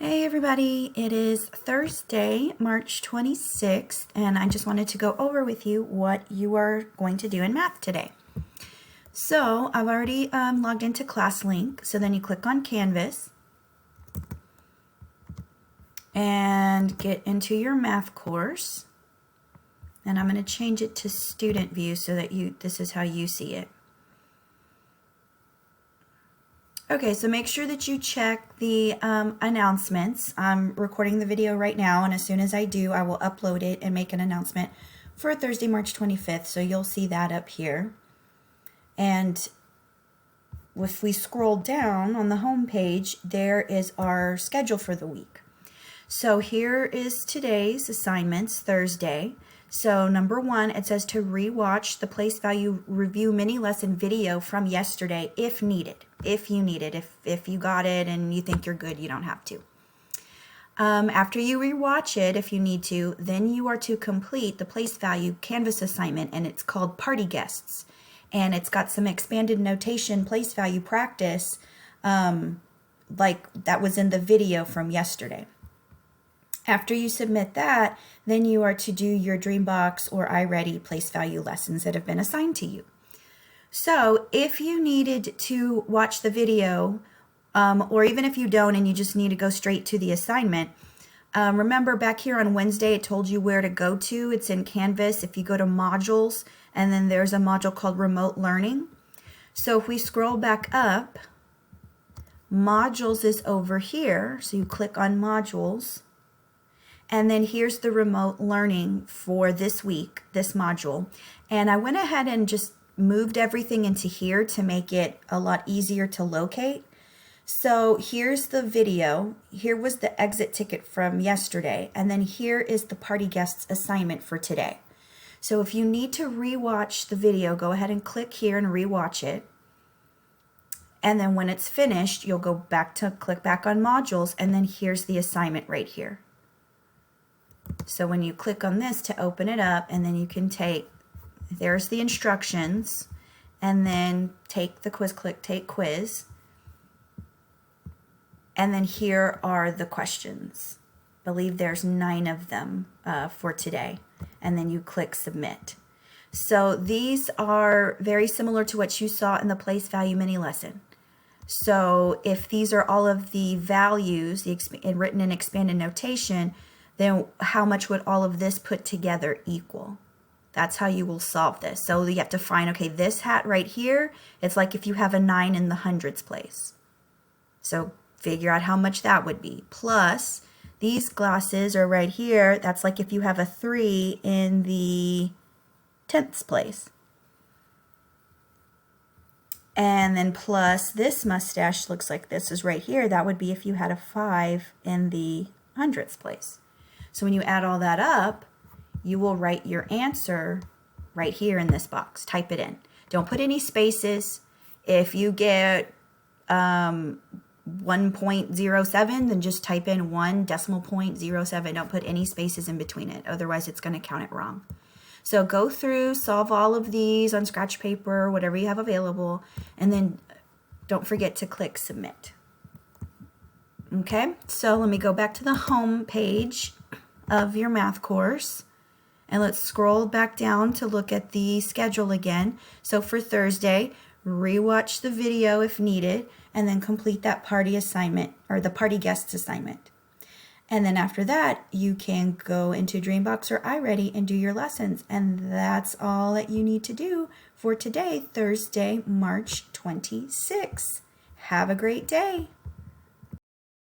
Hey everybody, it is Thursday, March 26th, and I just wanted to go over with you what you are going to do in math today. So I've already logged into ClassLink, so then you click on Canvas and get into your math course, and I'm going to change it to student view so that this is how you see it. Okay, so make sure that you check the announcements. I'm recording the video right now, and as soon as I do, I will upload it and make an announcement for Thursday, March 25th, so you'll see that up here. And if we scroll down on the home page, there is our schedule for the week. So here is today's assignments, Thursday. So number 1, it says to rewatch the place value review mini lesson video from yesterday if needed. If you need it, if you got it and you think you're good, you don't have to. After you rewatch it, if you need to, then you are to complete the place value Canvas assignment, and it's called Party Guests. And it's got some expanded notation place value practice like that was in the video from yesterday. After you submit that, then you are to do your Dreambox or iReady place value lessons that have been assigned to you. So if you needed to watch the video, or even if you don't and you just need to go straight to the assignment, remember back here on Wednesday it told you where to go to. It's in Canvas. If you go to modules, and then there's a module called remote learning. So if we scroll back up, modules is over here. So you click on modules. And then here's the remote learning for this week, this module. And I went ahead and just moved everything into here to make it a lot easier to locate. So here's the video. Here was the exit ticket from yesterday. And then here is the party guests assignment for today. So if you need to rewatch the video, go ahead and click here and rewatch it. And then when it's finished, you'll go back to click back on modules, and then here's the assignment right here. So when you click on this to open it up, and then you can there's the instructions, and then take the quiz, click take quiz, and then here are the questions. I believe there's 9 of them for today, and then you click submit. So these are very similar to what you saw in the place value mini lesson. So if these are all of the values written in expanded notation, then how much would all of this put together equal? That's how you will solve this. So you have to find, okay, this hat right here, it's like if you have a 9 in the hundreds place. So figure out how much that would be. Plus, these glasses are right here. That's like if you have a 3 in the tenths place. And then plus this mustache looks like this is right here. That would be if you had a 5 in the hundredths place. So when you add all that up, you will write your answer right here in this box. Type it in. Don't put any spaces. If you get 1.07, then just type in 1.07. Don't put any spaces in between it. Otherwise, it's going to count it wrong. So go through, solve all of these on scratch paper, whatever you have available, and then don't forget to click submit. Okay, so let me go back to the home page of your math course, and let's scroll back down to look at the schedule again. So for Thursday, rewatch the video if needed, and then complete that party assignment, or the party guests assignment. And then after that, you can go into Dreambox or iReady and do your lessons. And that's all that you need to do for today, Thursday, March 26th. Have a great day.